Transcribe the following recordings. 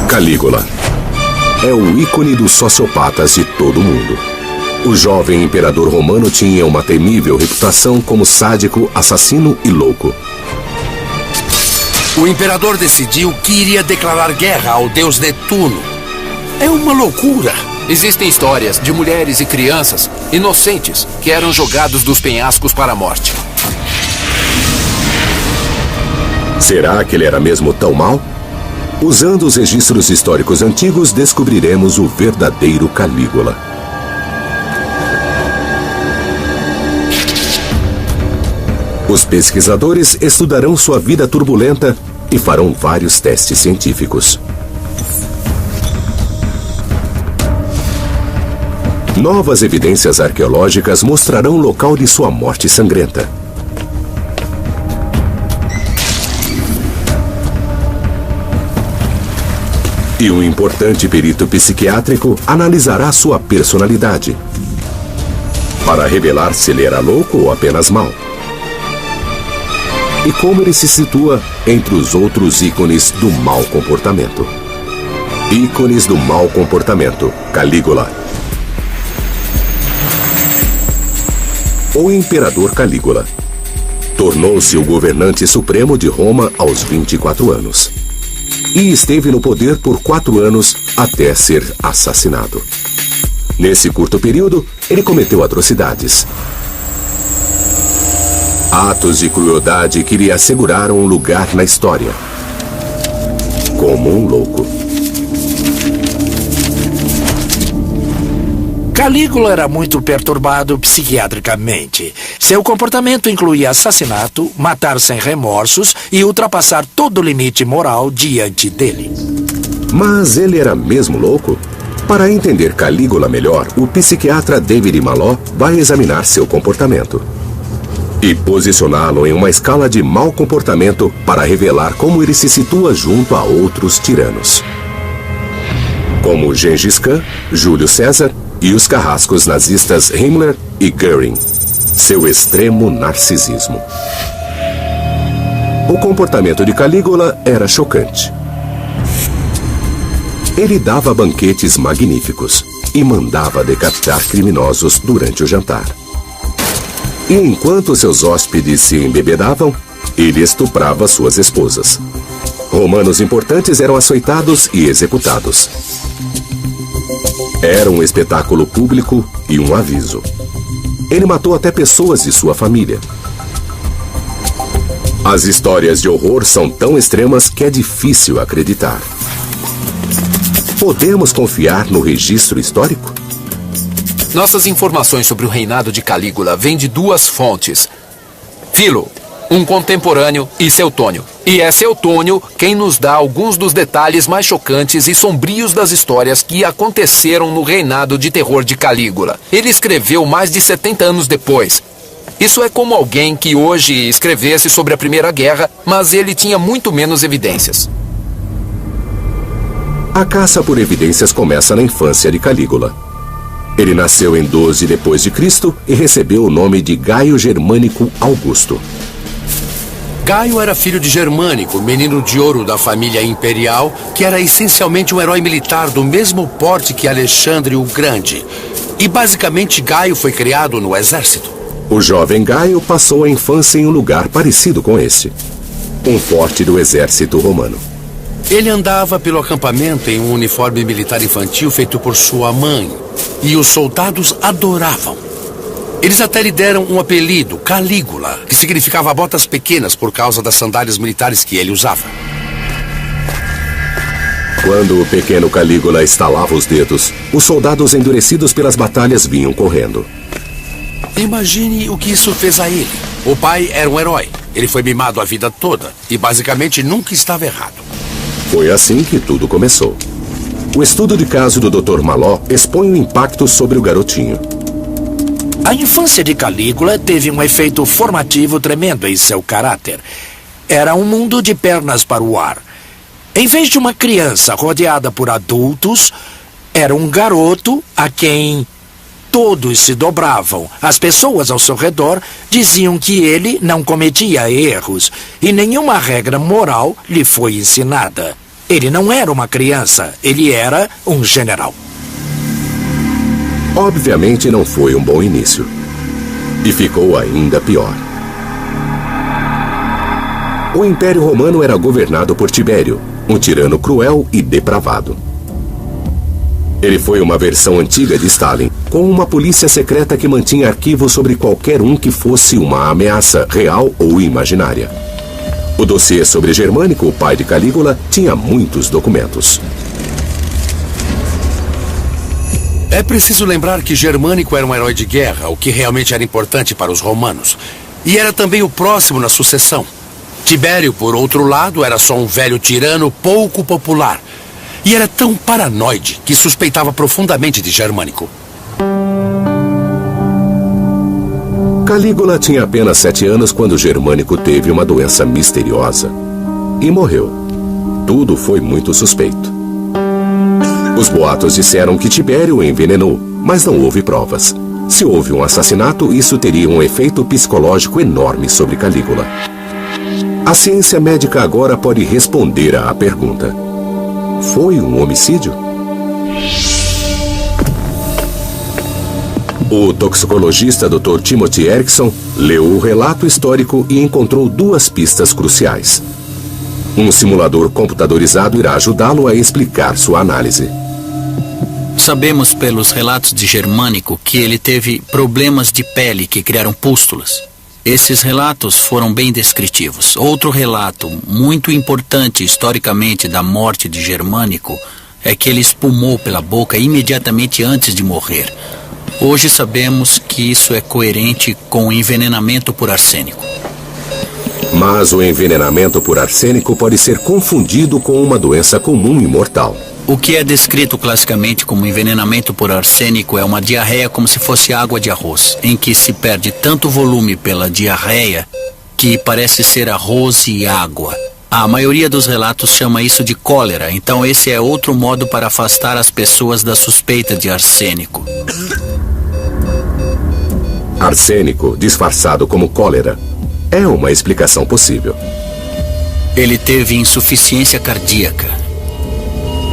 Calígula é o ícone dos sociopatas de todo o mundo. O jovem imperador romano tinha uma temível reputação como sádico, assassino e louco. O imperador decidiu que iria declarar guerra ao deus Netuno. É uma loucura. Existem histórias de mulheres e crianças inocentes que eram jogados dos penhascos para a morte. Será que ele era mesmo tão mau? Usando os registros históricos antigos, descobriremos o verdadeiro Calígula. Os pesquisadores estudarão sua vida turbulenta e farão vários testes científicos. Novas evidências arqueológicas mostrarão o local de sua morte sangrenta. E um importante perito psiquiátrico analisará sua personalidade para revelar se ele era louco ou apenas mau. E como ele se situa entre os outros ícones do mau comportamento. Ícones do mau comportamento, Calígula. O imperador Calígula tornou-se o governante supremo de Roma aos 24 anos. E esteve no poder por 4 anos até ser assassinado. Nesse curto período, ele cometeu atrocidades. Atos de crueldade que lhe asseguraram um lugar na história. Como um louco. Calígula era muito perturbado psiquiatricamente. Seu comportamento incluía assassinato, matar sem remorsos e ultrapassar todo o limite moral diante dele. Mas ele era mesmo louco? Para entender Calígula melhor, o psiquiatra David Maló vai examinar seu comportamento e posicioná-lo em uma escala de mau comportamento para revelar como ele se situa junto a outros tiranos, como Gengis Khan, Júlio César e os carrascos nazistas Himmler e Göring. Seu extremo narcisismo. O comportamento de Calígula era chocante. Ele dava banquetes magníficos e mandava decapitar criminosos durante o jantar. E enquanto seus hóspedes se embebedavam, ele estuprava suas esposas. Romanos importantes eram açoitados e executados. Era um espetáculo público e um aviso. Ele matou até pessoas de sua família. As histórias de horror são tão extremas que é difícil acreditar. Podemos confiar no registro histórico? Nossas informações sobre o reinado de Calígula vêm de 2 fontes. Filo, um contemporâneo, e Seutônio. E é Seutônio quem nos dá alguns dos detalhes mais chocantes e sombrios das histórias que aconteceram no reinado de terror de Calígula. Ele escreveu mais de 70 anos depois. Isso é como alguém que hoje escrevesse sobre a Primeira Guerra, mas ele tinha muito menos evidências. A caça por evidências começa na infância de Calígula. Ele nasceu em 12 d.C. e recebeu o nome de Gaio Germânico Augusto. Gaio era filho de Germânico, menino de ouro da família imperial, que era essencialmente um herói militar do mesmo porte que Alexandre o Grande. E basicamente Gaio foi criado no exército. O jovem Gaio passou a infância em um lugar parecido com esse. Um forte do exército romano. Ele andava pelo acampamento em um uniforme militar infantil feito por sua mãe. E os soldados adoravam. Eles até lhe deram um apelido, Calígula, que significava botas pequenas por causa das sandálias militares que ele usava. Quando o pequeno Calígula estalava os dedos, os soldados endurecidos pelas batalhas vinham correndo. Imagine o que isso fez a ele. O pai era um herói. Ele foi mimado a vida toda e basicamente nunca estava errado. Foi assim que tudo começou. O estudo de caso do Dr. Maló expõe o impacto sobre o garotinho. A infância de Calígula teve um efeito formativo tremendo em seu caráter. Era um mundo de pernas para o ar. Em vez de uma criança rodeada por adultos, era um garoto a quem todos se dobravam. As pessoas ao seu redor diziam que ele não cometia erros e nenhuma regra moral lhe foi ensinada. Ele não era uma criança, ele era um general. Obviamente não foi um bom início. E ficou ainda pior. O Império Romano era governado por Tibério, um tirano cruel e depravado. Ele foi uma versão antiga de Stalin, com uma polícia secreta que mantinha arquivos sobre qualquer um que fosse uma ameaça real ou imaginária. O dossiê sobre Germânico, o pai de Calígula, tinha muitos documentos. É preciso lembrar que Germânico era um herói de guerra, o que realmente era importante para os romanos. E era também o próximo na sucessão. Tibério, por outro lado, era só um velho tirano pouco popular. E era tão paranoide que suspeitava profundamente de Germânico. Calígula tinha apenas 7 anos quando Germânico teve uma doença misteriosa. E morreu. Tudo foi muito suspeito. Os boatos disseram que Tibério o envenenou, mas não houve provas. Se houve um assassinato, isso teria um efeito psicológico enorme sobre Calígula. A ciência médica agora pode responder à pergunta: foi um homicídio? O toxicologista Dr. Timothy Erickson leu o relato histórico e encontrou 2 pistas cruciais. Um simulador computadorizado irá ajudá-lo a explicar sua análise. Sabemos pelos relatos de Germânico que ele teve problemas de pele que criaram pústulas. Esses relatos foram bem descritivos. Outro relato muito importante historicamente da morte de Germânico é que ele espumou pela boca imediatamente antes de morrer. Hoje sabemos que isso é coerente com o envenenamento por arsênico. Mas o envenenamento por arsênico pode ser confundido com uma doença comum e mortal. O que é descrito classicamente como envenenamento por arsênico é uma diarreia como se fosse água de arroz, em que se perde tanto volume pela diarreia que parece ser arroz e água. A maioria dos relatos chama isso de cólera, então esse é outro modo para afastar as pessoas da suspeita de arsênico. Arsênico, disfarçado como cólera, é uma explicação possível. Ele teve insuficiência cardíaca.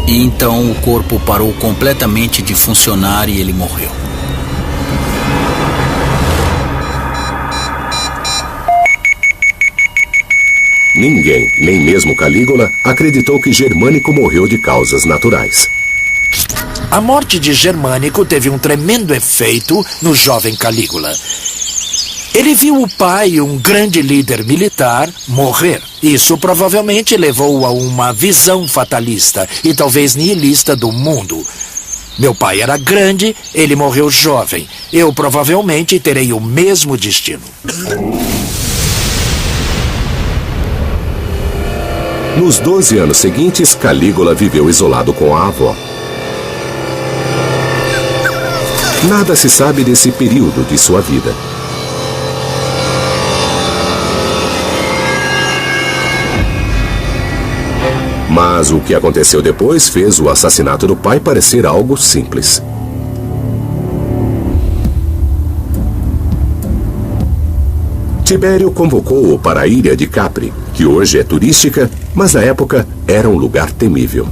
E então o corpo parou completamente de funcionar e ele morreu. Ninguém, nem mesmo Calígula, acreditou que Germânico morreu de causas naturais. A morte de Germânico teve um tremendo efeito no jovem Calígula. Ele viu o pai, um grande líder militar, morrer. Isso provavelmente levou a uma visão fatalista e talvez nihilista do mundo. Meu pai era grande, ele morreu jovem. Eu provavelmente terei o mesmo destino. Nos 12 anos seguintes, Calígula viveu isolado com a avó. Nada se sabe desse período de sua vida. Mas o que aconteceu depois fez o assassinato do pai parecer algo simples. Tibério convocou-o para a ilha de Capri, que hoje é turística, mas na época era um lugar temível.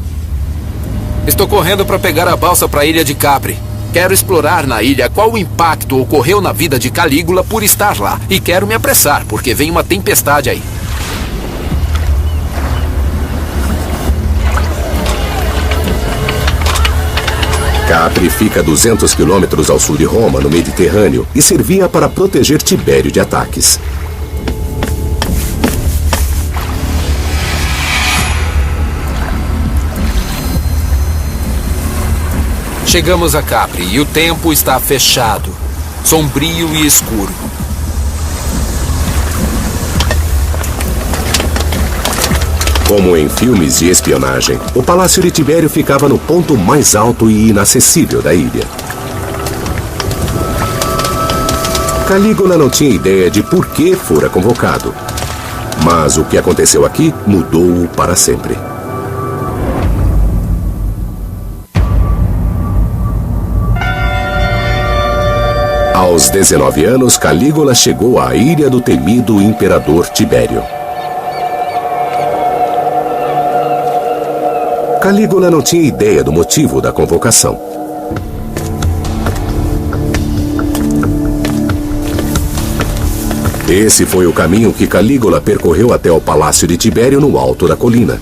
Estou correndo para pegar a balsa para a ilha de Capri. Quero explorar na ilha qual impacto ocorreu na vida de Calígula por estar lá. E quero me apressar, porque vem uma tempestade aí. Capri fica a 200 quilômetros ao sul de Roma, no Mediterrâneo, e servia para proteger Tibério de ataques. Chegamos a Capri e o tempo está fechado, sombrio e escuro. Como em filmes de espionagem, o Palácio de Tibério ficava no ponto mais alto e inacessível da ilha. Calígula não tinha ideia de por que fora convocado. Mas o que aconteceu aqui mudou-o para sempre. Aos 19 anos, Calígula chegou à ilha do temido imperador Tibério. Calígula não tinha ideia do motivo da convocação. Esse foi o caminho que Calígula percorreu até o palácio de Tibério no alto da colina.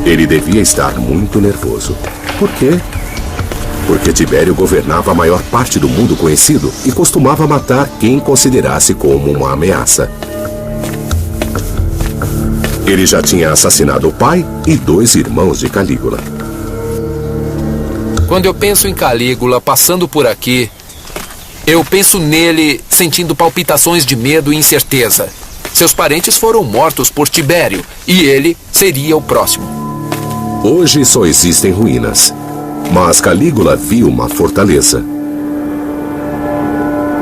Ele devia estar muito nervoso. Por quê? Porque Tibério governava a maior parte do mundo conhecido e costumava matar quem considerasse como uma ameaça. Ele já tinha assassinado o pai e 2 irmãos de Calígula. Quando eu penso em Calígula passando por aqui, eu penso nele sentindo palpitações de medo e incerteza. Seus parentes foram mortos por Tibério e ele seria o próximo. Hoje só existem ruínas, mas Calígula viu uma fortaleza.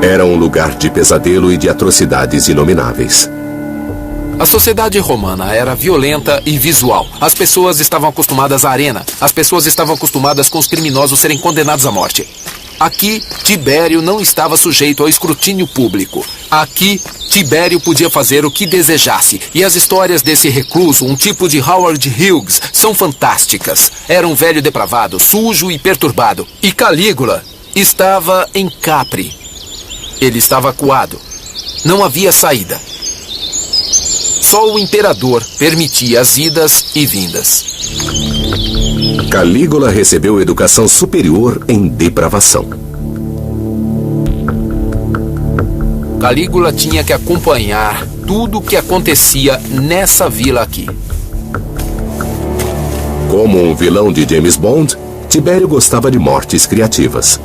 Era um lugar de pesadelo e de atrocidades inomináveis. A sociedade romana era violenta e visual. As pessoas estavam acostumadas à arena. As pessoas estavam acostumadas com os criminosos serem condenados à morte. Aqui, Tibério não estava sujeito ao escrutínio público. Aqui, Tibério podia fazer o que desejasse. E as histórias desse recluso, um tipo de Howard Hughes, são fantásticas. Era um velho depravado, sujo e perturbado. E Calígula estava em Capri. Ele estava acuado. Não havia saída. Só o imperador permitia as idas e vindas. Calígula recebeu educação superior em depravação. Calígula tinha que acompanhar tudo o que acontecia nessa vila aqui. Como um vilão de James Bond, Tibério gostava de mortes criativas.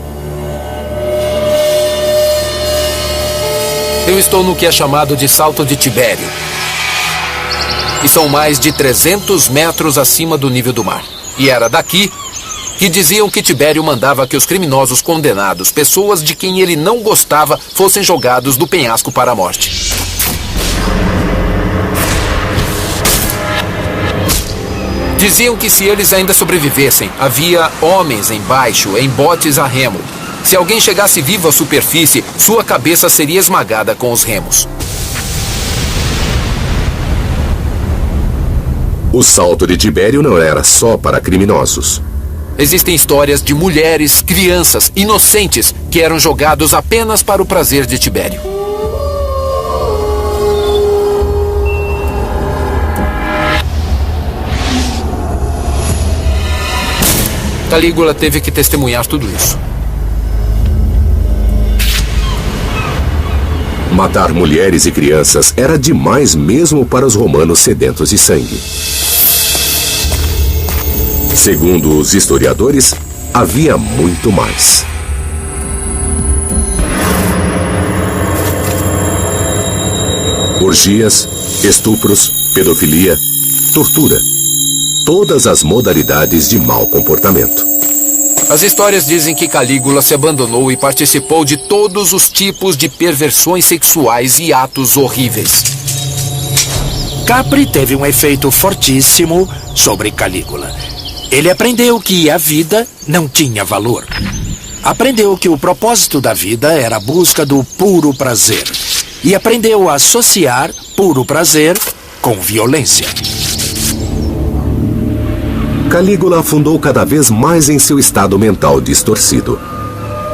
Eu estou no que é chamado de Salto de Tibério. E são mais de 300 metros acima do nível do mar. E era daqui que diziam que Tibério mandava que os criminosos condenados, pessoas de quem ele não gostava, fossem jogados do penhasco para a morte. Diziam que se eles ainda sobrevivessem, havia homens embaixo, em botes a remo. Se alguém chegasse vivo à superfície, sua cabeça seria esmagada com os remos. O salto de Tibério não era só para criminosos. Existem histórias de mulheres, crianças, inocentes, que eram jogados apenas para o prazer de Tibério. Calígula teve que testemunhar tudo isso. Matar mulheres e crianças era demais mesmo para os romanos sedentos de sangue. Segundo os historiadores, havia muito mais. Orgias, estupros, pedofilia, tortura. Todas as modalidades de mau comportamento. As histórias dizem que Calígula se abandonou e participou de todos os tipos de perversões sexuais e atos horríveis. Capri teve um efeito fortíssimo sobre Calígula. Ele aprendeu que a vida não tinha valor. Aprendeu que o propósito da vida era a busca do puro prazer. E aprendeu a associar puro prazer com violência. Calígula afundou cada vez mais em seu estado mental distorcido.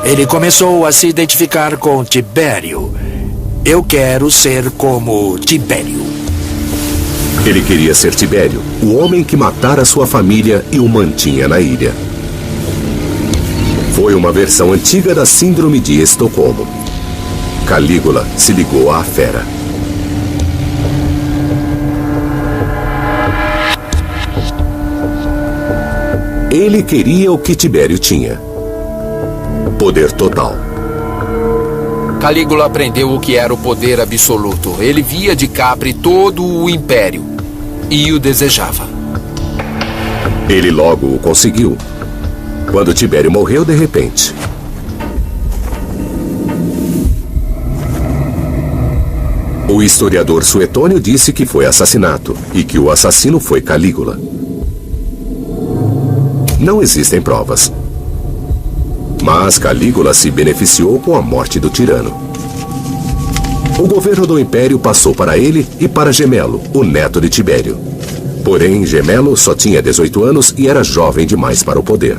Ele começou a se identificar com Tibério. Eu quero ser como Tibério. Ele queria ser Tibério, o homem que matara sua família e o mantinha na ilha. Foi uma versão antiga da Síndrome de Estocolmo. Calígula se ligou à fera. Ele queria o que Tibério tinha. Poder total. Calígula aprendeu o que era o poder absoluto. Ele via de Capri todo o império e o desejava. Ele logo o conseguiu. Quando Tibério morreu de repente. O historiador Suetônio disse que foi assassinato e que o assassino foi Calígula. Não existem provas. Mas Calígula se beneficiou com a morte do tirano. O governo do Império passou para ele e para Gemelo, o neto de Tibério. Porém, Gemelo só tinha 18 anos e era jovem demais para o poder.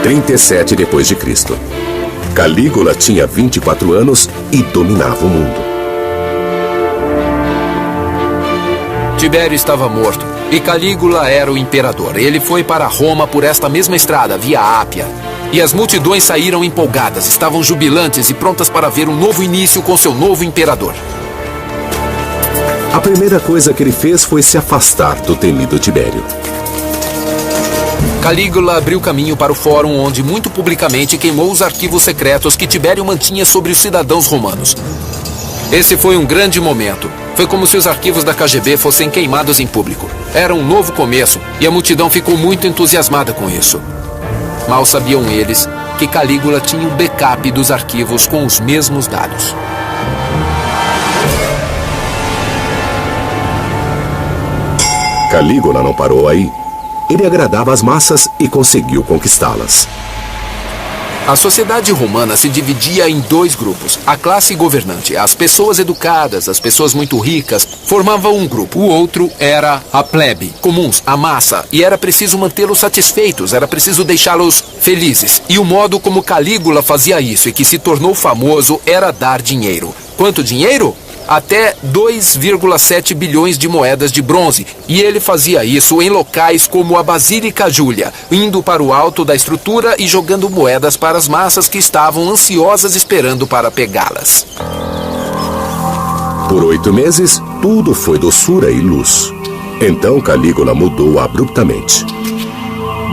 Em 37 depois de Cristo. Calígula tinha 24 anos e dominava o mundo. Tibério estava morto e Calígula era o imperador. Ele foi para Roma por esta mesma estrada, via Ápia. E as multidões saíram empolgadas, estavam jubilantes e prontas para ver um novo início com seu novo imperador. A primeira coisa que ele fez foi se afastar do temido Tibério. Calígula abriu caminho para o fórum onde muito publicamente queimou os arquivos secretos que Tibério mantinha sobre os cidadãos romanos. Esse foi um grande momento. Foi como se os arquivos da KGB fossem queimados em público. Era um novo começo e a multidão ficou muito entusiasmada com isso. Mal sabiam eles que Calígula tinha um backup dos arquivos com os mesmos dados. Calígula não parou aí. Ele agradava as massas e conseguiu conquistá-las. A sociedade romana se dividia em dois grupos. A classe governante, as pessoas educadas, as pessoas muito ricas, formavam um grupo. O outro era a plebe, comuns, a massa. E era preciso mantê-los satisfeitos, era preciso deixá-los felizes. E o modo como Calígula fazia isso e que se tornou famoso era dar dinheiro. Quanto dinheiro? Até 2,7 bilhões de moedas de bronze. E ele fazia isso em locais como a Basílica Júlia, indo para o alto da estrutura e jogando moedas para as massas que estavam ansiosas esperando para pegá-las. Por 8 meses, tudo foi doçura e luz. Então Calígula mudou abruptamente.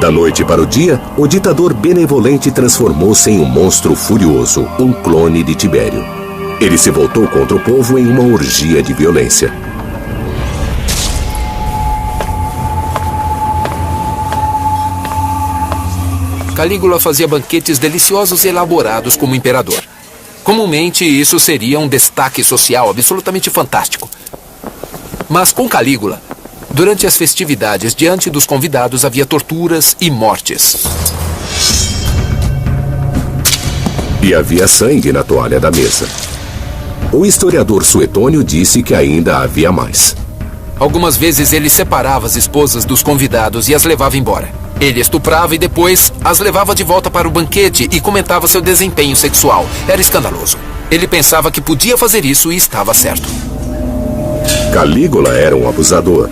Da noite para o dia, o ditador benevolente transformou-se em um monstro furioso, um clone de Tibério. Ele se voltou contra o povo em uma orgia de violência. Calígula fazia banquetes deliciosos e elaborados como imperador. Comumente, isso seria um destaque social absolutamente fantástico. Mas com Calígula, durante as festividades, diante dos convidados, havia torturas e mortes. E havia sangue na toalha da mesa. O historiador Suetônio disse que ainda havia mais. Algumas vezes ele separava as esposas dos convidados e as levava embora. Ele estuprava e depois as levava de volta para o banquete e comentava seu desempenho sexual. Era escandaloso. Ele pensava que podia fazer isso e estava certo. Calígula era um abusador.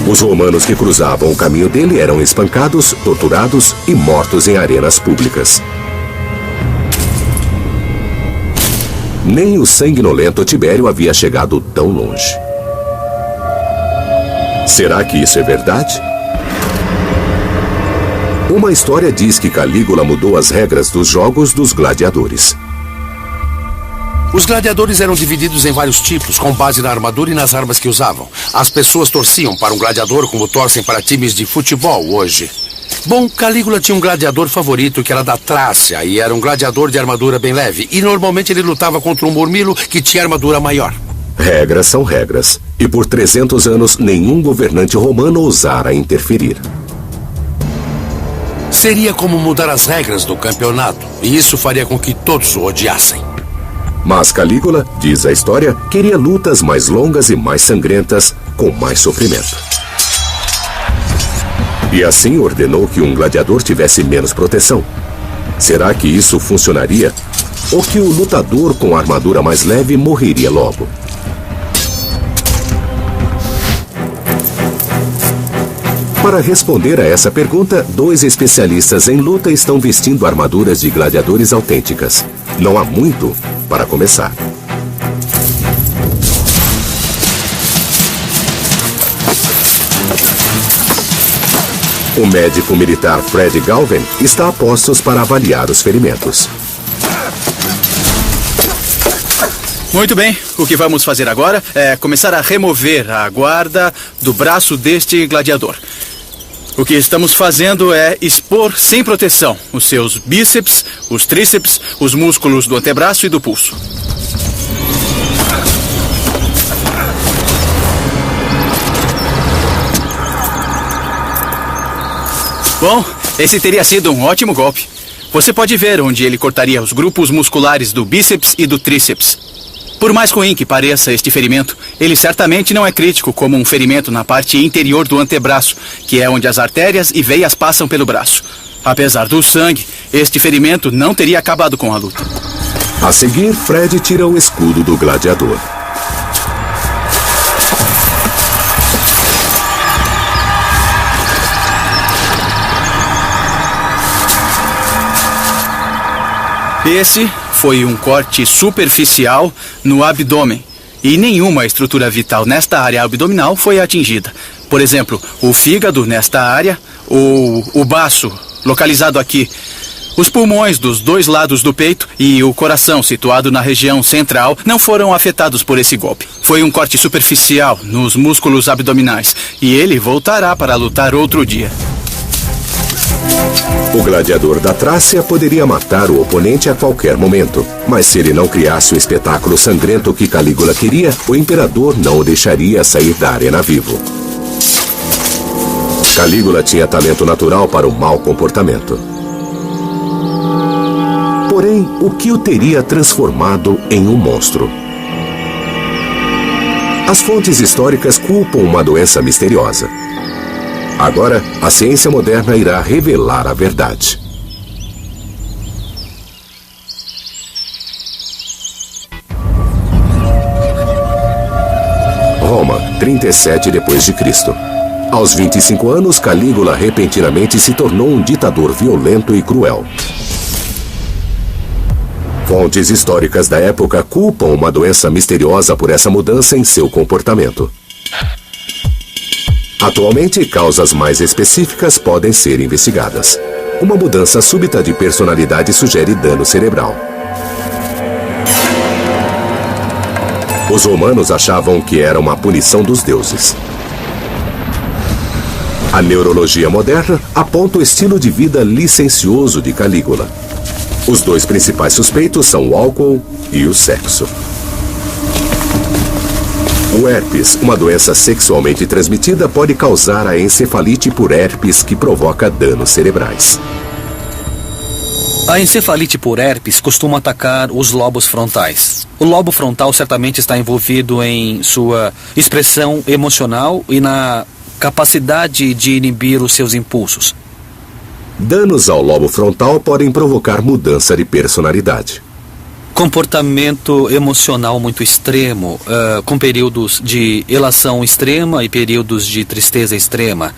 Os romanos que cruzavam o caminho dele eram espancados, torturados e mortos em arenas públicas. Nem o sanguinolento Tibério havia chegado tão longe. Será que isso é verdade? Uma história diz que Calígula mudou as regras dos jogos dos gladiadores. Os gladiadores eram divididos em vários tipos, com base na armadura e nas armas que usavam. As pessoas torciam para um gladiador como torcem para times de futebol hoje. Bom, Calígula tinha um gladiador favorito que era da Trácia e era um gladiador de armadura bem leve. E normalmente ele lutava contra um murmilo que tinha armadura maior. Regras são regras. E por 300 anos nenhum governante romano ousara interferir. Seria como mudar as regras do campeonato. E isso faria com que todos o odiassem. Mas Calígula, diz a história, queria lutas mais longas e mais sangrentas, com mais sofrimento. E assim ordenou que um gladiador tivesse menos proteção. Será que isso funcionaria? Ou que o lutador com a armadura mais leve morreria logo? Para responder a essa pergunta, 2 especialistas em luta estão vestindo armaduras de gladiadores autênticas. Não há muito para começar. O médico militar Fred Galvin está a postos para avaliar os ferimentos. Muito bem, o que vamos fazer agora é começar a remover a guarda do braço deste gladiador. O que estamos fazendo é expor sem proteção os seus bíceps, os tríceps, os músculos do antebraço e do pulso. Bom, esse teria sido um ótimo golpe. Você pode ver onde ele cortaria os grupos musculares do bíceps e do tríceps. Por mais ruim que pareça este ferimento, ele certamente não é crítico como um ferimento na parte interior do antebraço, que é onde as artérias e veias passam pelo braço. Apesar do sangue, este ferimento não teria acabado com a luta. A seguir, Fred tira o escudo do gladiador. Esse foi um corte superficial no abdômen e nenhuma estrutura vital nesta área abdominal foi atingida. Por exemplo, o fígado nesta área, o baço localizado aqui, os pulmões dos dois lados do peito e o coração situado na região central não foram afetados por esse golpe. Foi um corte superficial nos músculos abdominais e ele voltará para lutar outro dia. O gladiador da Trácia poderia matar o oponente a qualquer momento, mas se ele não criasse o espetáculo sangrento que Calígula queria, o imperador não o deixaria sair da arena vivo. Calígula tinha talento natural para o mau comportamento. Porém, o que o teria transformado em um monstro? As fontes históricas culpam uma doença misteriosa. Agora, a ciência moderna irá revelar a verdade. Roma, 37 d.C. Aos 25 anos, Calígula repentinamente se tornou um ditador violento e cruel. Fontes históricas da época culpam uma doença misteriosa por essa mudança em seu comportamento. Atualmente, causas mais específicas podem ser investigadas. Uma mudança súbita de personalidade sugere dano cerebral. Os romanos achavam que era uma punição dos deuses. A neurologia moderna aponta o estilo de vida licencioso de Calígula. Os dois principais suspeitos são o álcool e o sexo. O herpes, uma doença sexualmente transmitida, pode causar a encefalite por herpes, que provoca danos cerebrais. A encefalite por herpes costuma atacar os lobos frontais. O lobo frontal certamente está envolvido em sua expressão emocional e na capacidade de inibir os seus impulsos. Danos ao lobo frontal podem provocar mudança de personalidade. Comportamento emocional muito extremo, com períodos de elação extrema e períodos de tristeza extrema.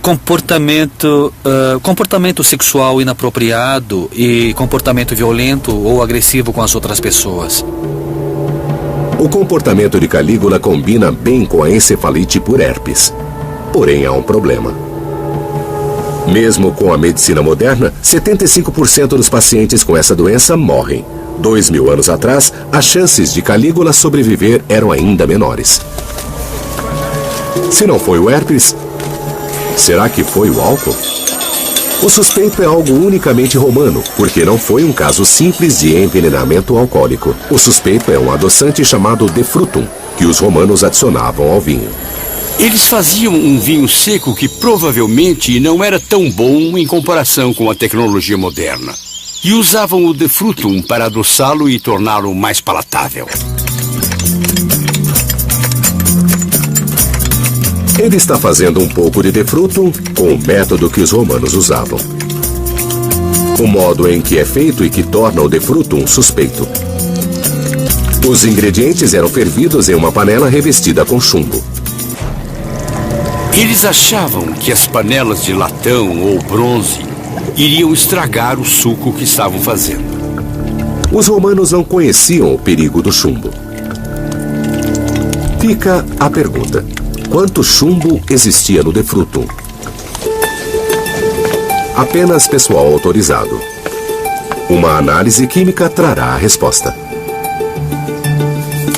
Comportamento sexual inapropriado e comportamento violento ou agressivo com as outras pessoas. O comportamento de Calígula combina bem com a encefalite por herpes. Porém, há um problema. Mesmo com a medicina moderna, 75% dos pacientes com essa doença morrem. 2000 anos atrás, as chances de Calígula sobreviver eram ainda menores. Se não foi o herpes, será que foi o álcool? O suspeito é algo unicamente romano, porque não foi um caso simples de envenenamento alcoólico. O suspeito é um adoçante chamado defrutum, que os romanos adicionavam ao vinho. Eles faziam um vinho seco que provavelmente não era tão bom em comparação com a tecnologia moderna. E usavam o defrutum para adoçá-lo e torná-lo mais palatável. Ele está fazendo um pouco de defrutum com o método que os romanos usavam. O modo em que é feito e que torna o defrutum suspeito. Os ingredientes eram fervidos em uma panela revestida com chumbo. Eles achavam que as panelas de latão ou bronze iriam estragar o suco que estavam fazendo. Os romanos não conheciam o perigo do chumbo. Fica a pergunta: quanto chumbo existia no defrutum? Apenas pessoal autorizado. Uma análise química trará a resposta.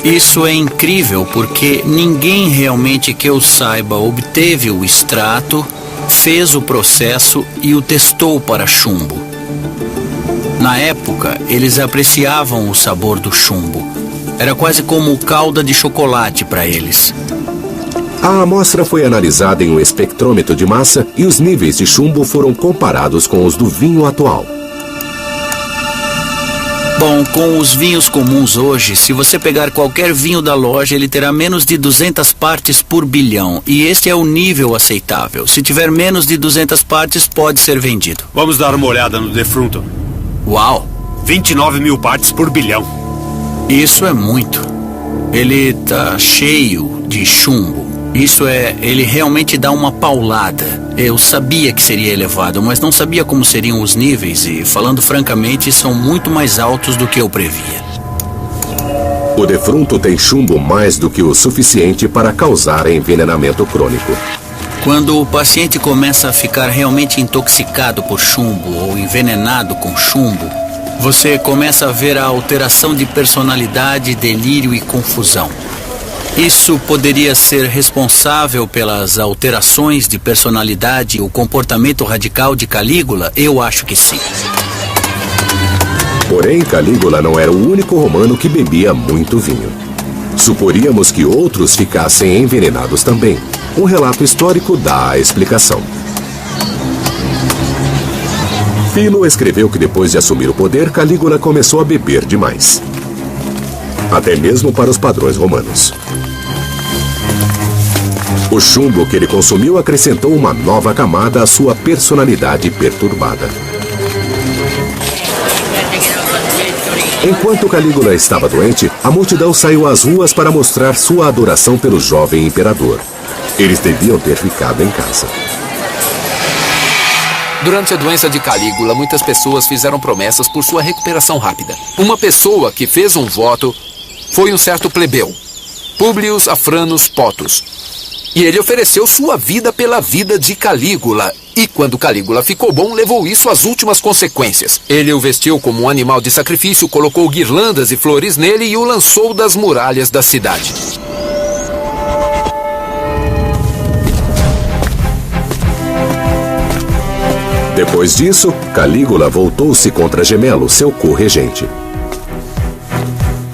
Isso é incrível porque ninguém realmente que eu saiba obteve o extrato, fez o processo e o testou para chumbo. Na época, eles apreciavam o sabor do chumbo. Era quase como calda de chocolate para eles. A amostra foi analisada em um espectrômetro de massa e os níveis de chumbo foram comparados com os do vinho atual. Bom, com os vinhos comuns hoje, se você pegar qualquer vinho da loja, ele terá menos de 200 partes por bilhão. E este é o nível aceitável. Se tiver menos de 200 partes, pode ser vendido. Vamos dar uma olhada no defunto. Uau! 29 mil partes por bilhão. Isso é muito. Ele tá cheio de chumbo. Isso é, ele realmente dá uma paulada. Eu sabia que seria elevado, mas não sabia como seriam os níveis e, falando francamente, são muito mais altos do que eu previa. O defunto tem chumbo mais do que o suficiente para causar envenenamento crônico. Quando o paciente começa a ficar realmente intoxicado por chumbo ou envenenado com chumbo, você começa a ver a alteração de personalidade, delírio e confusão. Isso poderia ser responsável pelas alterações de personalidade e o comportamento radical de Calígula? Eu acho que sim. Porém, Calígula não era o único romano que bebia muito vinho. Suporíamos que outros ficassem envenenados também. Um relato histórico dá a explicação. Philo escreveu que depois de assumir o poder, Calígula começou a beber demais. Até mesmo para os padrões romanos. O chumbo que ele consumiu acrescentou uma nova camada à sua personalidade perturbada. Enquanto Calígula estava doente, a multidão saiu às ruas para mostrar sua adoração pelo jovem imperador. Eles deviam ter ficado em casa. Durante a doença de Calígula, muitas pessoas fizeram promessas por sua recuperação rápida. Uma pessoa que fez um voto foi um certo plebeu, Publius Afranus Potus. E ele ofereceu sua vida pela vida de Calígula. E quando Calígula ficou bom, levou isso às últimas consequências. Ele o vestiu como um animal de sacrifício, colocou guirlandas e flores nele e o lançou das muralhas da cidade. Depois disso, Calígula voltou-se contra Gemelo, seu co-regente.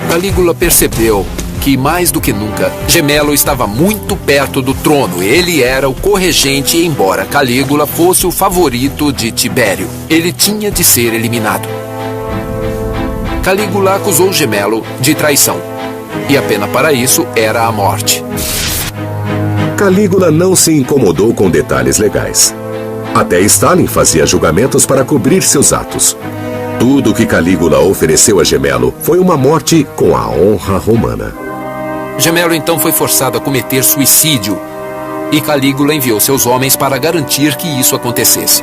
Calígula percebeu que, mais do que nunca, Gemelo estava muito perto do trono. Ele era o corregente, embora Calígula fosse o favorito de Tibério. Ele tinha de ser eliminado. Calígula acusou Gemelo de traição. E a pena para isso era a morte. Calígula não se incomodou com detalhes legais. Até Stalin fazia julgamentos para cobrir seus atos. Tudo que Calígula ofereceu a Gemelo foi uma morte com a honra romana. Gemelo então foi forçado a cometer suicídio e Calígula enviou seus homens para garantir que isso acontecesse.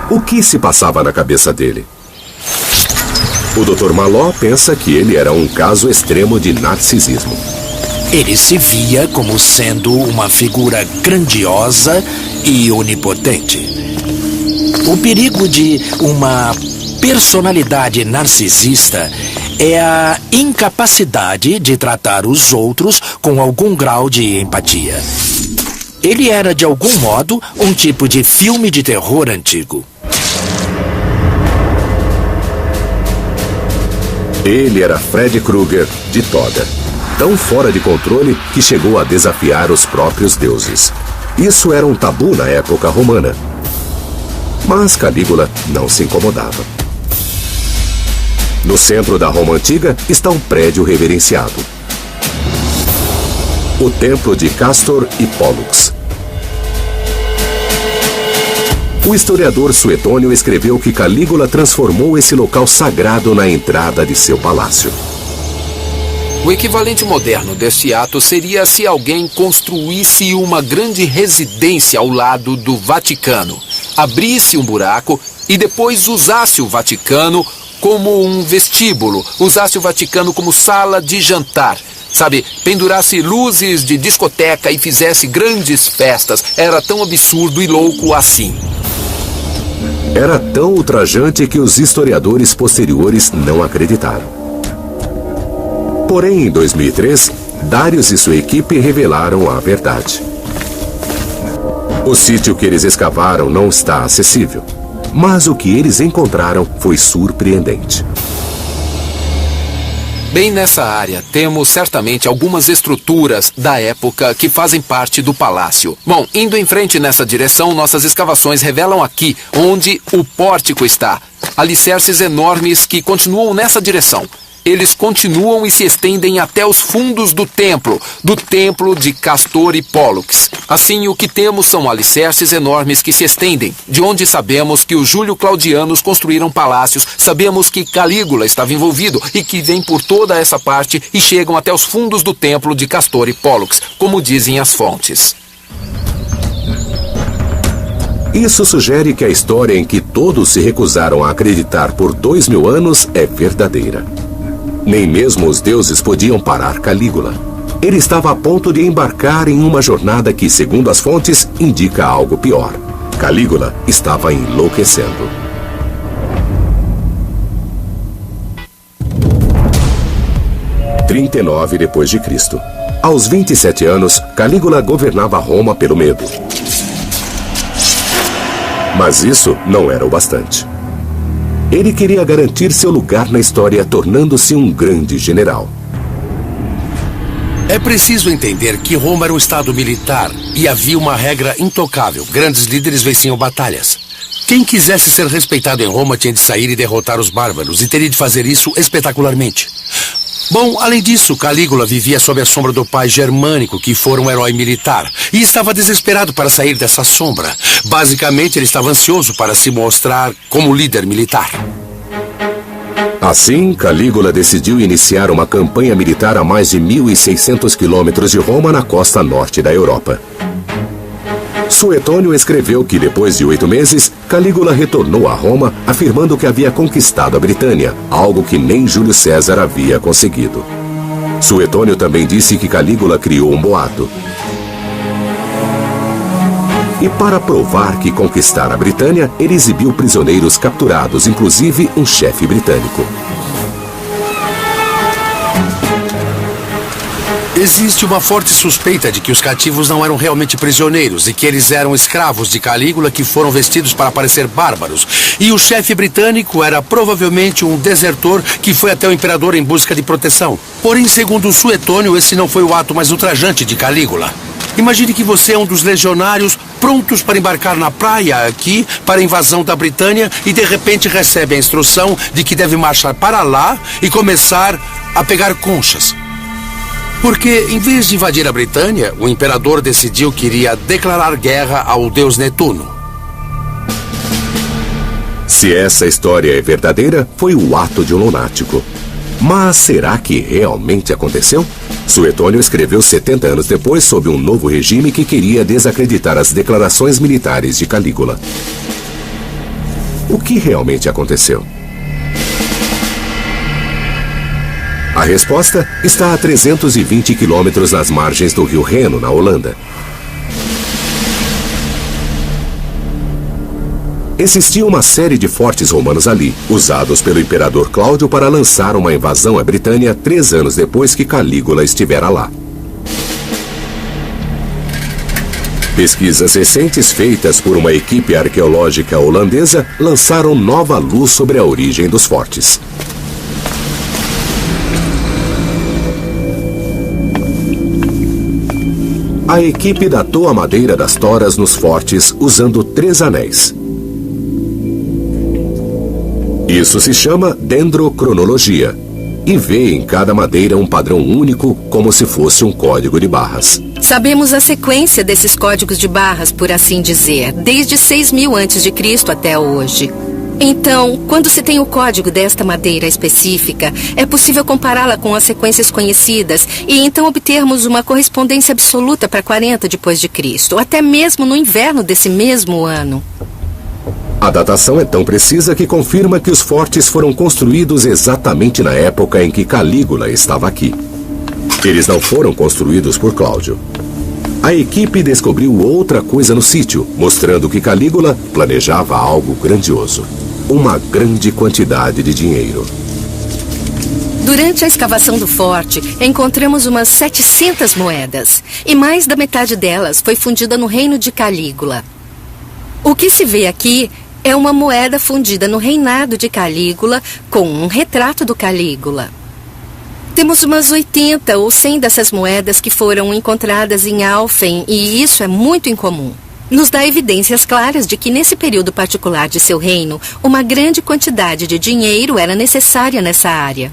O que se passava na cabeça dele? O Dr. Maló pensa que ele era um caso extremo de narcisismo. Ele se via como sendo uma figura grandiosa e onipotente. O perigo de uma personalidade narcisista é a incapacidade de tratar os outros com algum grau de empatia. Ele era, de algum modo, um tipo de filme de terror antigo. Ele era Fred Krueger de toga. Tão fora de controle que chegou a desafiar os próprios deuses. Isso era um tabu na época romana. Mas Calígula não se incomodava. No centro da Roma antiga está um prédio reverenciado. O templo de Castor e Pollux. O historiador Suetônio escreveu que Calígula transformou esse local sagrado na entrada de seu palácio. O equivalente moderno deste ato seria se alguém construísse uma grande residência ao lado do Vaticano, abrisse um buraco e depois usasse o Vaticano como um vestíbulo, usasse o Vaticano como sala de jantar, sabe, pendurasse luzes de discoteca e fizesse grandes festas. Era tão absurdo e louco assim. Era tão ultrajante que os historiadores posteriores não acreditaram. Porém, em 2003, Darius e sua equipe revelaram a verdade. O sítio que eles escavaram não está acessível, mas o que eles encontraram foi surpreendente. Bem nessa área, temos certamente algumas estruturas da época que fazem parte do palácio. Bom, indo em frente nessa direção, nossas escavações revelam aqui onde o pórtico está. Alicerces enormes que continuam nessa direção. Eles continuam e se estendem até os fundos do templo de Castor e Pólux. Assim, o que temos são alicerces enormes que se estendem, de onde sabemos que os Júlio-Claudianos construíram palácios, sabemos que Calígula estava envolvido e que vêm por toda essa parte e chegam até os fundos do templo de Castor e Pólux, como dizem as fontes. Isso sugere que a história em que todos se recusaram a acreditar por 2000 anos é verdadeira. Nem mesmo os deuses podiam parar Calígula. Ele estava a ponto de embarcar em uma jornada que, segundo as fontes, indica algo pior. Calígula estava enlouquecendo. Em 39 depois de Cristo. Aos 27 anos, Calígula governava Roma pelo medo. Mas isso não era o bastante. Ele queria garantir seu lugar na história, tornando-se um grande general. É preciso entender que Roma era um estado militar e havia uma regra intocável. Grandes líderes venciam batalhas. Quem quisesse ser respeitado em Roma tinha de sair e derrotar os bárbaros, e teria de fazer isso espetacularmente. Bom, além disso, Calígula vivia sob a sombra do pai Germânico, que fora um herói militar, e estava desesperado para sair dessa sombra. Basicamente, ele estava ansioso para se mostrar como líder militar. Assim, Calígula decidiu iniciar uma campanha militar a mais de 1.600 quilômetros de Roma, na costa norte da Europa. Suetônio escreveu que, depois de 8 meses, Calígula retornou a Roma, afirmando que havia conquistado a Britânia, algo que nem Júlio César havia conseguido. Suetônio também disse que Calígula criou um boato. E para provar que conquistara a Britânia, ele exibiu prisioneiros capturados, inclusive um chefe britânico. Existe uma forte suspeita de que os cativos não eram realmente prisioneiros e que eles eram escravos de Calígula que foram vestidos para parecer bárbaros. E o chefe britânico era provavelmente um desertor que foi até o imperador em busca de proteção. Porém, segundo Suetônio, esse não foi o ato mais ultrajante de Calígula. Imagine que você é um dos legionários prontos para embarcar na praia aqui para a invasão da Britânia e de repente recebe a instrução de que deve marchar para lá e começar a pegar conchas. Porque, em vez de invadir a Britânia, o imperador decidiu que iria declarar guerra ao deus Netuno. Se essa história é verdadeira, foi o ato de um lunático. Mas será que realmente aconteceu? Suetônio escreveu 70 anos depois sob um novo regime que queria desacreditar as declarações militares de Calígula. O que realmente aconteceu? A resposta está a 320 quilômetros nas margens do rio Reno, na Holanda. Existia uma série de fortes romanos ali, usados pelo imperador Cláudio para lançar uma invasão à Britânia 3 anos depois que Calígula estivera lá. Pesquisas recentes feitas por uma equipe arqueológica holandesa lançaram nova luz sobre a origem dos fortes. A equipe datou a madeira das toras nos fortes usando 3 anéis. Isso se chama dendrocronologia e vê em cada madeira um padrão único, como se fosse um código de barras. Sabemos a sequência desses códigos de barras, por assim dizer, desde 6.000 a.C. até hoje. Então, quando se tem o código desta madeira específica, é possível compará-la com as sequências conhecidas e então obtermos uma correspondência absoluta para 40 depois de Cristo, até mesmo no inverno desse mesmo ano. A datação é tão precisa que confirma que os fortes foram construídos exatamente na época em que Calígula estava aqui. Eles não foram construídos por Cláudio. A equipe descobriu outra coisa no sítio, mostrando que Calígula planejava algo grandioso. Uma grande quantidade de dinheiro. Durante a escavação do forte, encontramos umas 700 moedas. E mais da metade delas foi fundida no reino de Calígula. O que se vê aqui é uma moeda fundida no reinado de Calígula com um retrato do Calígula. Temos umas 80 ou 100 dessas moedas que foram encontradas em Alphen, e isso é muito incomum. Nos dá evidências claras de que nesse período particular de seu reino, uma grande quantidade de dinheiro era necessária nessa área.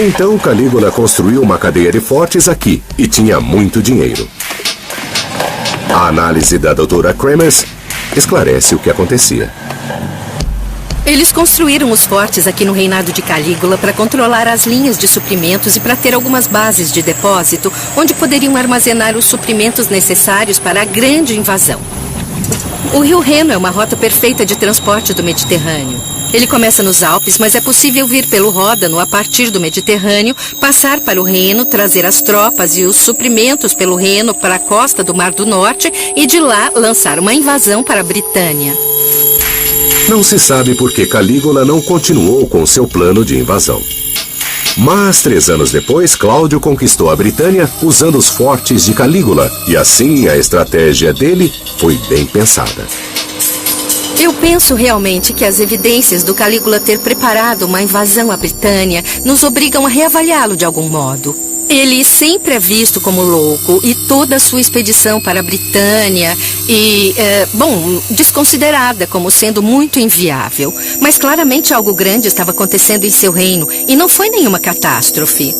Então Calígula construiu uma cadeia de fortes aqui e tinha muito dinheiro. A análise da doutora Kremers esclarece o que acontecia. Eles construíram os fortes aqui no reinado de Calígula para controlar as linhas de suprimentos e para ter algumas bases de depósito onde poderiam armazenar os suprimentos necessários para a grande invasão. O rio Reno é uma rota perfeita de transporte do Mediterrâneo. Ele começa nos Alpes, mas é possível vir pelo Ródano a partir do Mediterrâneo, passar para o Reno, trazer as tropas e os suprimentos pelo Reno para a costa do Mar do Norte e de lá lançar uma invasão para a Britânia. Não se sabe por que Calígula não continuou com seu plano de invasão. Mas 3 anos depois, Cláudio conquistou a Britânia usando os fortes de Calígula, e assim a estratégia dele foi bem pensada. Eu penso realmente que as evidências do Calígula ter preparado uma invasão à Britânia nos obrigam a reavaliá-lo de algum modo. Ele sempre é visto como louco e toda a sua expedição para a Britânia desconsiderada como sendo muito inviável. Mas claramente algo grande estava acontecendo em seu reino e não foi nenhuma catástrofe.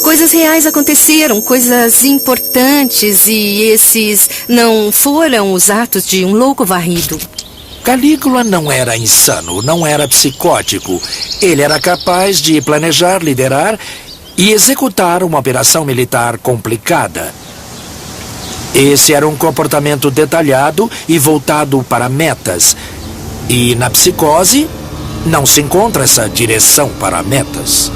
Coisas reais aconteceram, coisas importantes, e esses não foram os atos de um louco varrido. Calígula não era insano, não era psicótico. Ele era capaz de planejar, liderar e executar uma operação militar complicada. Esse era um comportamento detalhado e voltado para metas. E na psicose, não se encontra essa direção para metas.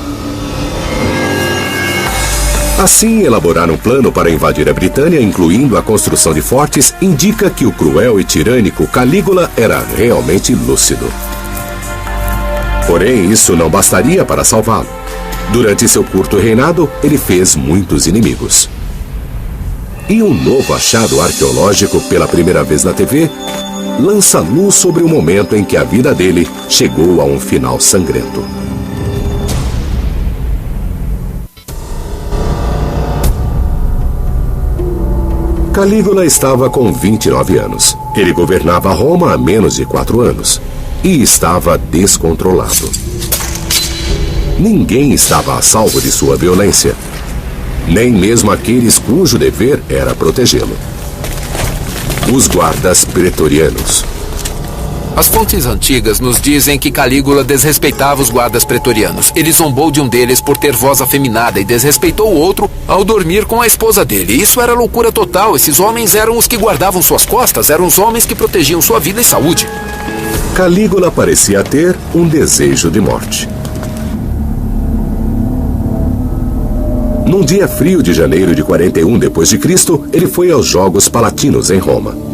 Assim, elaborar um plano para invadir a Britânia, incluindo a construção de fortes, indica que o cruel e tirânico Calígula era realmente lúcido. Porém, isso não bastaria para salvá-lo. Durante seu curto reinado, ele fez muitos inimigos. E um novo achado arqueológico, pela primeira vez na TV, lança luz sobre o momento em que a vida dele chegou a um final sangrento. Calígula estava com 29 anos. Ele governava Roma há menos de 4 anos. E estava descontrolado. Ninguém estava a salvo de sua violência. Nem mesmo aqueles cujo dever era protegê-lo. Os guardas pretorianos. As fontes antigas nos dizem que Calígula desrespeitava os guardas pretorianos. Ele zombou de um deles por ter voz afeminada e desrespeitou o outro ao dormir com a esposa dele. Isso era loucura total. Esses homens eram os que guardavam suas costas, eram os homens que protegiam sua vida e saúde. Calígula parecia ter um desejo de morte. Num dia frio de janeiro de 41 d.C., ele foi aos Jogos Palatinos em Roma.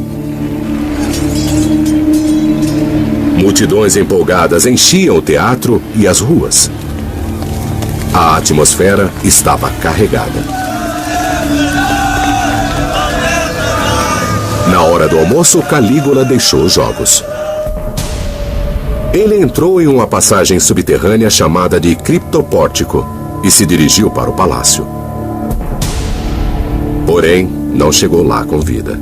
Multidões empolgadas enchiam o teatro e as ruas. A atmosfera estava carregada. Na hora do almoço, Calígula deixou os jogos. Ele entrou em uma passagem subterrânea chamada de Criptopórtico e se dirigiu para o palácio. Porém, não chegou lá com vida.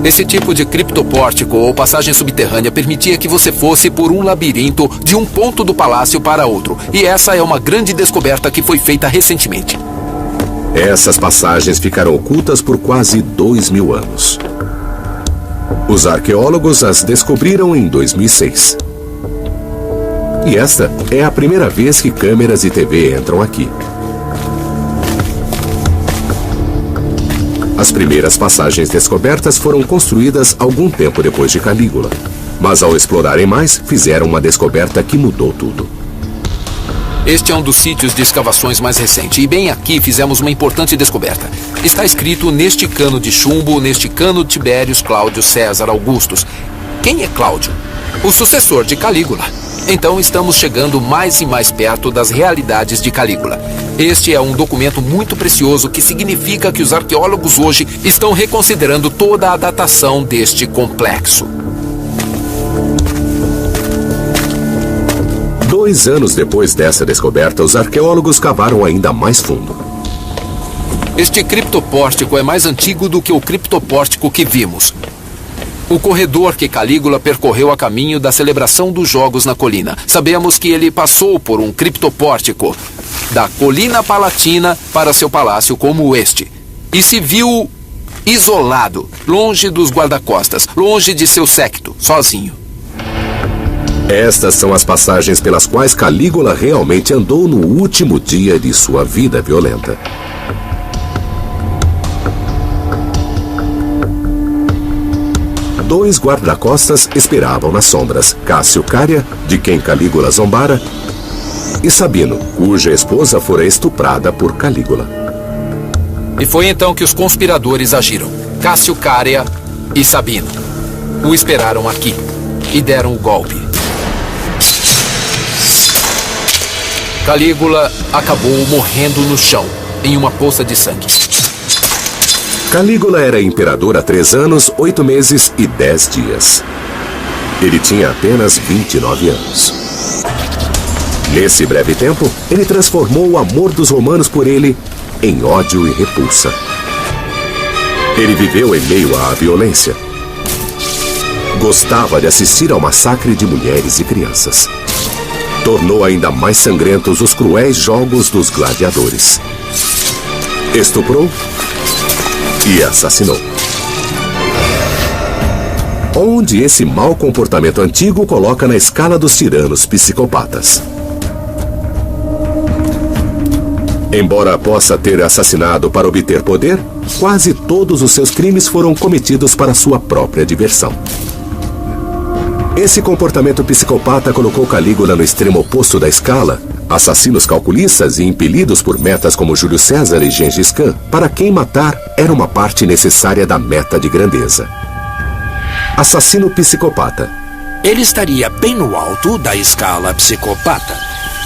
Esse tipo de criptopórtico ou passagem subterrânea permitia que você fosse por um labirinto de um ponto do palácio para outro. E essa é uma grande descoberta que foi feita recentemente. Essas passagens ficaram ocultas por quase 2.000 anos. Os arqueólogos as descobriram em 2006. E esta é a primeira vez que câmeras de TV entram aqui. As primeiras passagens descobertas foram construídas algum tempo depois de Calígula. Mas ao explorarem mais, fizeram uma descoberta que mudou tudo. Este é um dos sítios de escavações mais recentes. E bem aqui fizemos uma importante descoberta. Está escrito neste cano de chumbo, neste cano Tibérius Cláudio César Augustus. Quem é Cláudio? O sucessor de Calígula. Então estamos chegando mais e mais perto das realidades de Calígula. Este é um documento muito precioso que significa que os arqueólogos hoje estão reconsiderando toda a datação deste complexo. 2 anos depois dessa descoberta, os arqueólogos cavaram ainda mais fundo. Este criptopórtico é mais antigo do que o criptopórtico que vimos. O corredor que Calígula percorreu a caminho da celebração dos Jogos na colina. Sabemos que ele passou por um criptopórtico da colina palatina para seu palácio como este. E se viu isolado, longe dos guarda-costas, longe de seu séquito, sozinho. Estas são as passagens pelas quais Calígula realmente andou no último dia de sua vida violenta. Dois guarda-costas esperavam nas sombras: Cássio Cária, de quem Calígula zombara, e Sabino, cuja esposa fora estuprada por Calígula. E foi então que os conspiradores agiram. Cássio Cária e Sabino o esperaram aqui e deram o golpe. Calígula acabou morrendo no chão, em uma poça de sangue. Calígula era imperador há 3 anos, 8 meses e 10 dias. Ele tinha apenas 29 anos. Nesse breve tempo, ele transformou o amor dos romanos por ele em ódio e repulsa. Ele viveu em meio à violência. Gostava de assistir ao massacre de mulheres e crianças. Tornou ainda mais sangrentos os cruéis jogos dos gladiadores. Estuprou e assassinou. Onde esse mau comportamento antigo coloca na escala dos tiranos psicopatas? Embora possa ter assassinado para obter poder, quase todos os seus crimes foram cometidos para sua própria diversão. Esse comportamento psicopata colocou Calígula no extremo oposto da escala. Assassinos calculistas e impelidos por metas como Júlio César e Gengis Khan, para quem matar era uma parte necessária da meta de grandeza. Assassino psicopata. Ele estaria bem no alto da escala psicopata.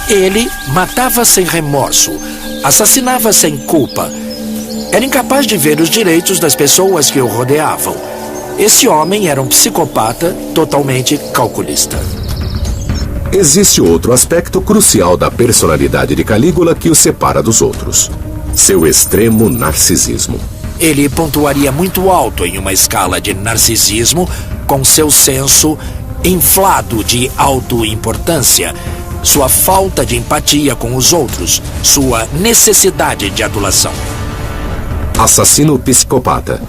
Ele matava sem remorso, assassinava sem culpa. Era incapaz de ver os direitos das pessoas que o rodeavam. Esse homem era um psicopata totalmente calculista. Existe outro aspecto crucial da personalidade de Calígula que o separa dos outros: seu extremo narcisismo. Ele pontuaria muito alto em uma escala de narcisismo, com seu senso inflado de autoimportância, sua falta de empatia com os outros, sua necessidade de adulação. Assassino psicopata.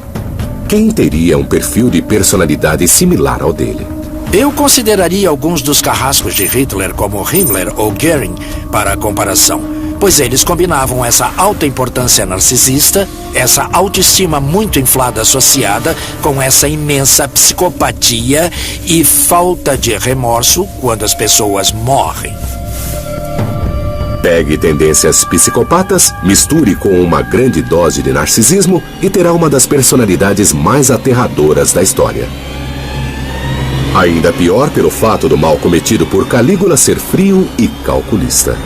Quem teria um perfil de personalidade similar ao dele? Eu consideraria alguns dos carrascos de Hitler como Himmler ou Göring para comparação, pois eles combinavam essa alta importância narcisista, essa autoestima muito inflada associada com essa imensa psicopatia e falta de remorso quando as pessoas morrem. Pegue tendências psicopatas, misture com uma grande dose de narcisismo e terá uma das personalidades mais aterradoras da história. Ainda pior pelo fato do mal cometido por Calígula ser frio e calculista.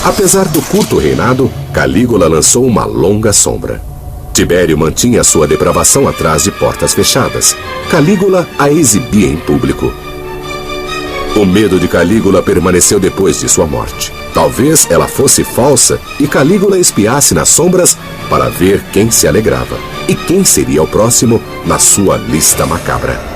Apesar do curto reinado, Calígula lançou uma longa sombra. Tibério mantinha sua depravação atrás de portas fechadas. Calígula a exibia em público. O medo de Calígula permaneceu depois de sua morte. Talvez ela fosse falsa e Calígula espiasse nas sombras para ver quem se alegrava e quem seria o próximo na sua lista macabra.